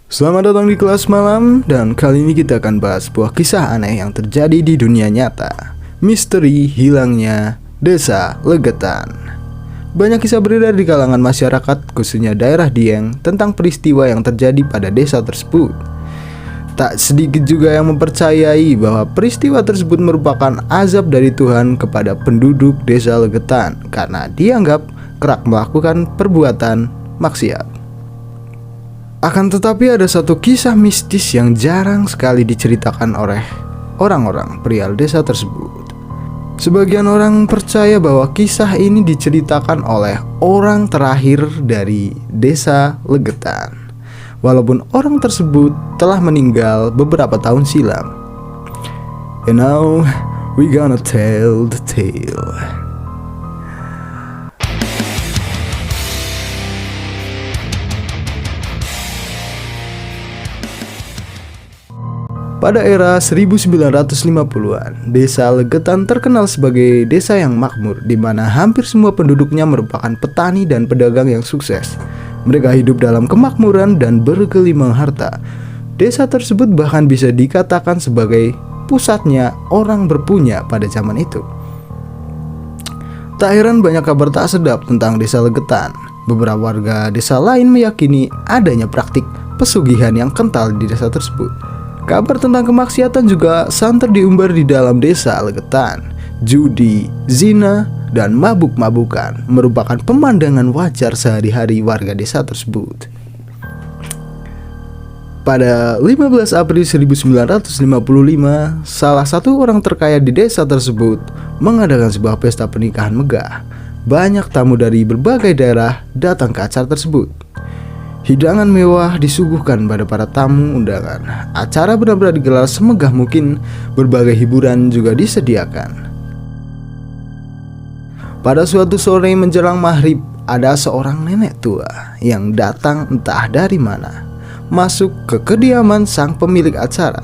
Selamat datang di kelas malam, dan kali ini kita akan bahas sebuah kisah aneh yang terjadi di dunia nyata. Misteri hilangnya Desa Legetan. Banyak kisah beredar di kalangan masyarakat, khususnya daerah Dieng, tentang peristiwa yang terjadi pada desa tersebut. Tak sedikit juga yang mempercayai bahwa peristiwa tersebut merupakan azab dari Tuhan kepada penduduk desa Legetan karena dianggap kerap melakukan perbuatan maksiat. Akan tetapi ada satu kisah mistis yang jarang sekali diceritakan oleh orang-orang perihal desa tersebut. Sebagian orang percaya bahwa kisah ini diceritakan oleh orang terakhir dari desa Legetan, walaupun orang tersebut telah meninggal beberapa tahun silam. And now we gonna tell the tale. Pada era 1950-an, desa Legetan terkenal sebagai desa yang makmur, di mana hampir semua penduduknya merupakan petani dan pedagang yang sukses. Mereka hidup dalam kemakmuran dan bergelimang harta. Desa tersebut bahkan bisa dikatakan sebagai pusatnya orang berpunya pada zaman itu. Tak heran banyak kabar tak sedap tentang desa Legetan. Beberapa warga desa lain meyakini adanya praktik pesugihan yang kental di desa tersebut. Kabar tentang kemaksiatan juga santer diumbar di dalam desa Legetan. Judi, zina, dan mabuk-mabukan merupakan pemandangan wajar sehari-hari warga desa tersebut. Pada 15 April 1955, salah satu orang terkaya di desa tersebut mengadakan sebuah pesta pernikahan megah. Banyak tamu dari berbagai daerah datang ke acara tersebut. Hidangan mewah disuguhkan pada para tamu undangan. Acara benar-benar digelar semegah mungkin, berbagai hiburan juga disediakan. Pada suatu sore menjelang maghrib, ada seorang nenek tua yang datang entah dari mana, masuk ke kediaman sang pemilik acara.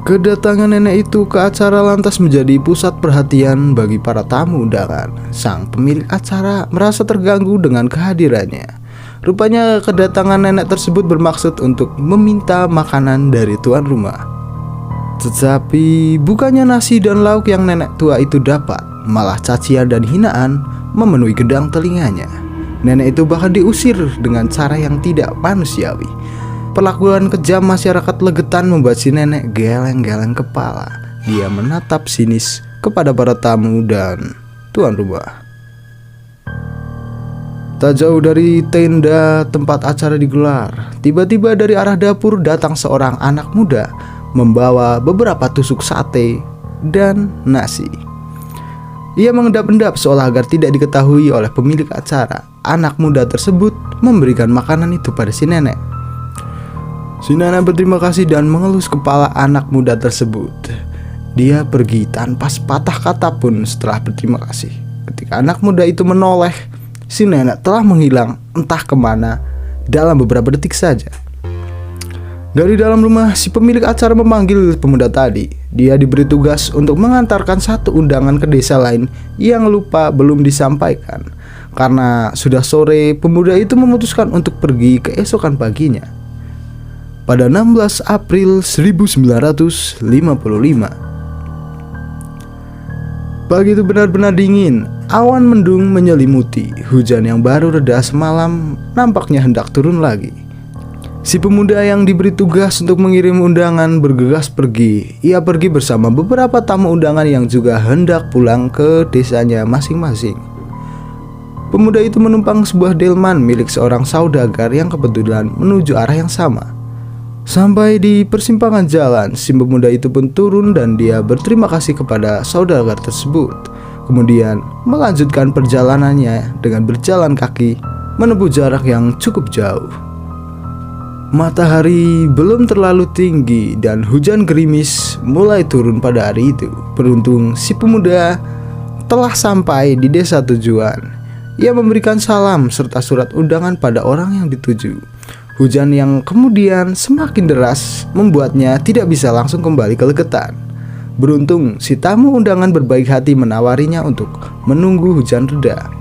Kedatangan nenek itu ke acara lantas menjadi pusat perhatian bagi para tamu undangan. Sang pemilik acara merasa terganggu dengan kehadirannya. Rupanya kedatangan nenek tersebut bermaksud untuk meminta makanan dari tuan rumah. Tetapi bukannya nasi dan lauk yang nenek tua itu dapat, malah cacian dan hinaan memenuhi gedang telinganya. Nenek itu bahkan diusir dengan cara yang tidak manusiawi. Perlakuan kejam masyarakat Legetan membuat si nenek geleng-geleng kepala. Dia menatap sinis kepada para tamu dan tuan rumah. Tak jauh dari tenda tempat acara digelar, tiba-tiba dari arah dapur datang seorang anak muda membawa beberapa tusuk sate dan nasi. Ia mengendap-endap seolah agar tidak diketahui oleh pemilik acara. Anak muda tersebut memberikan makanan itu pada si nenek. Si nenek berterima kasih dan mengelus kepala anak muda tersebut. Dia pergi tanpa sepatah kata pun setelah berterima kasih. Ketika anak muda itu menoleh, si nenek telah menghilang entah kemana dalam beberapa detik saja. Dari dalam rumah, si pemilik acara memanggil pemuda tadi. Dia diberi tugas untuk mengantarkan satu undangan ke desa lain yang lupa belum disampaikan. Karena sudah sore, pemuda itu memutuskan untuk pergi keesokan paginya. Pada 16 April 1955, pagi itu benar-benar dingin. Awan mendung menyelimuti. Hujan yang baru reda semalam nampaknya hendak turun lagi. Si pemuda yang diberi tugas untuk mengirim undangan bergegas pergi. Ia pergi bersama beberapa tamu undangan yang juga hendak pulang ke desanya masing-masing. Pemuda itu menumpang sebuah delman milik seorang saudagar yang kebetulan menuju arah yang sama. Sampai di persimpangan jalan, si pemuda itu pun turun dan dia berterima kasih kepada saudagar tersebut. Kemudian melanjutkan perjalanannya dengan berjalan kaki menempuh jarak yang cukup jauh. Matahari belum terlalu tinggi dan hujan gerimis mulai turun pada hari itu. Beruntung si pemuda telah sampai di desa tujuan. Ia memberikan salam serta surat undangan pada orang yang dituju. Hujan yang kemudian semakin deras membuatnya tidak bisa langsung kembali ke Legetan. Beruntung si tamu undangan berbaik hati menawarinya untuk menunggu hujan reda.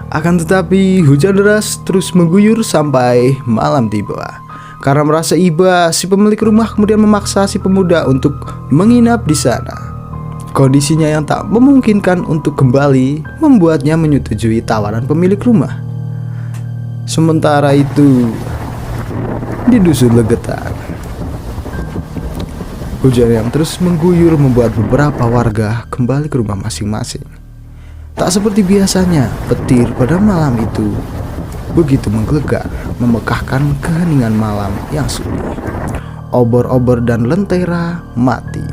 Akan tetapi hujan deras terus mengguyur sampai malam tiba. Karena merasa iba, si pemilik rumah kemudian memaksa si pemuda untuk menginap di sana. Kondisinya yang tak memungkinkan untuk kembali membuatnya menyetujui tawaran pemilik rumah. Sementara itu, di dusun Legetan, hujan yang terus mengguyur membuat beberapa warga kembali ke rumah masing-masing. Tak seperti biasanya, petir pada malam itu begitu menggelegar, memekahkan keheningan malam yang sunyi. Obor-obor dan lentera mati,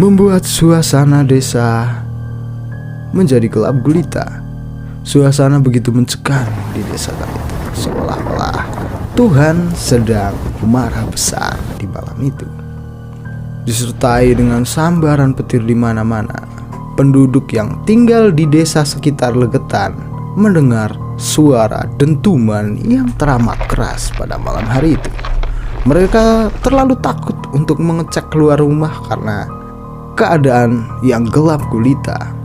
membuat suasana desa menjadi gelap gulita. Suasana begitu mencekam di desa itu, seolah-olah Tuhan sedang marah besar di malam itu. Disertai dengan sambaran petir di mana-mana, penduduk yang tinggal di desa sekitar Legetan mendengar suara dentuman yang teramat keras pada malam hari itu. Mereka terlalu takut untuk mengecek keluar rumah karena keadaan yang gelap gulita.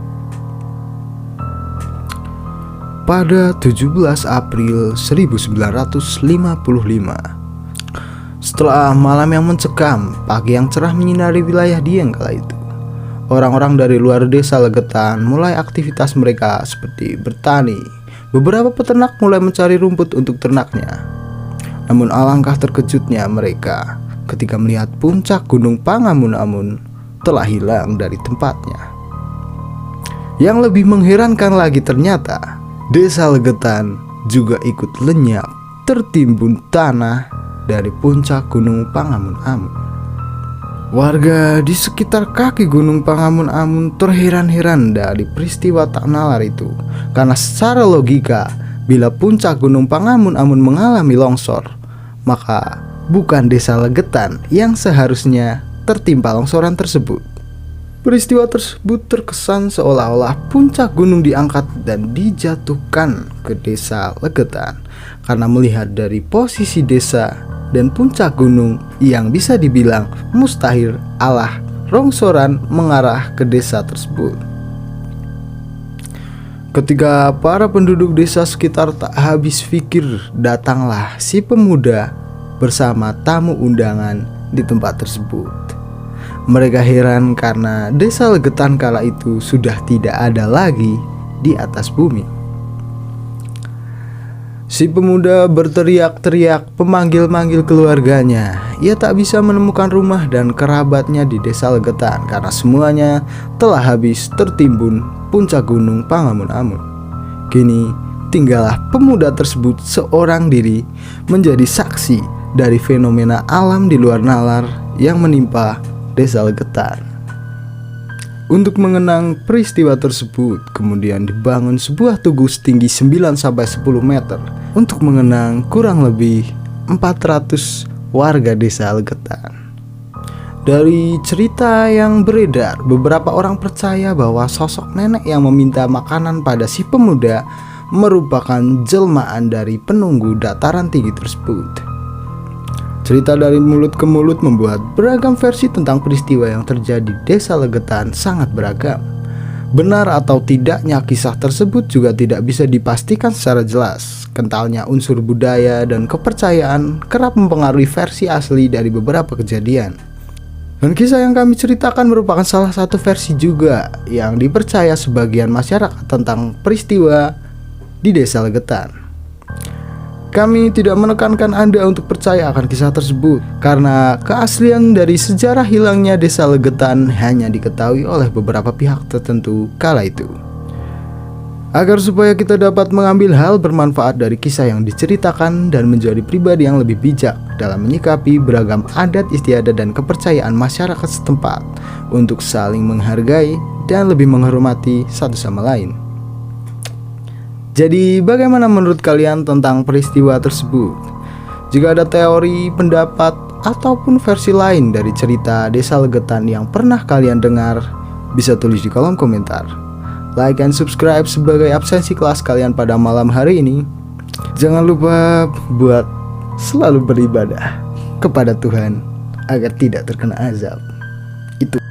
Pada 17 April 1955, setelah malam yang mencekam, pagi yang cerah menyinari wilayah Dieng kala itu, orang-orang dari luar desa Legetan mulai aktivitas mereka seperti bertani. Beberapa peternak mulai mencari rumput untuk ternaknya. Namun alangkah terkejutnya mereka ketika melihat puncak Gunung Pangamun-Amun telah hilang dari tempatnya. Yang lebih mengherankan lagi, ternyata desa Legetan juga ikut lenyap tertimbun tanah dari puncak Gunung Pangamun-Amun. Warga di sekitar kaki Gunung Pangamun-Amun terheran-heran dari peristiwa tak nalar itu, karena secara logika, bila puncak Gunung Pangamun-Amun mengalami longsor, maka bukan desa Legetan yang seharusnya tertimpa longsoran tersebut. Peristiwa tersebut terkesan seolah-olah puncak gunung diangkat dan dijatuhkan ke desa Legetan, karena melihat dari posisi desa dan puncak gunung yang bisa dibilang mustahil alah longsoran mengarah ke desa tersebut. Ketika para penduduk desa sekitar tak habis pikir, datanglah si pemuda bersama tamu undangan di tempat tersebut. Mereka heran karena desa Legetan kala itu sudah tidak ada lagi di atas bumi. Si pemuda berteriak-teriak memanggil-manggil keluarganya. Ia tak bisa menemukan rumah dan kerabatnya di desa Legetan karena semuanya telah habis tertimbun puncak Gunung Pangamun-Amun. Kini tinggallah pemuda tersebut seorang diri menjadi saksi dari fenomena alam di luar nalar yang menimpa desa Legetan. Untuk mengenang peristiwa tersebut, kemudian dibangun sebuah tugu setinggi 9-10 meter untuk mengenang kurang lebih 400 warga desa Legetan. Dari cerita yang beredar, beberapa orang percaya bahwa sosok nenek yang meminta makanan pada si pemuda merupakan jelmaan dari penunggu dataran tinggi tersebut. Cerita dari mulut ke mulut membuat beragam versi tentang peristiwa yang terjadi di desa Legetan sangat beragam. Benar atau tidaknya kisah tersebut juga tidak bisa dipastikan secara jelas. Kentalnya unsur budaya dan kepercayaan kerap mempengaruhi versi asli dari beberapa kejadian. Dan kisah yang kami ceritakan merupakan salah satu versi juga yang dipercaya sebagian masyarakat tentang peristiwa di desa Legetan. Kami tidak menekankan Anda untuk percaya akan kisah tersebut, karena keaslian dari sejarah hilangnya desa Legetan hanya diketahui oleh beberapa pihak tertentu kala itu. Agar supaya kita dapat mengambil hal bermanfaat dari kisah yang diceritakan dan menjadi pribadi yang lebih bijak dalam menyikapi beragam adat istiadat dan kepercayaan masyarakat setempat untuk saling menghargai dan lebih menghormati satu sama lain. Jadi bagaimana menurut kalian tentang peristiwa tersebut? Jika ada teori, pendapat, ataupun versi lain dari cerita desa Legetan yang pernah kalian dengar, bisa tulis di kolom komentar. Like and subscribe sebagai absensi kelas kalian pada malam hari ini. Jangan lupa buat selalu beribadah kepada Tuhan agar tidak terkena azab. Itu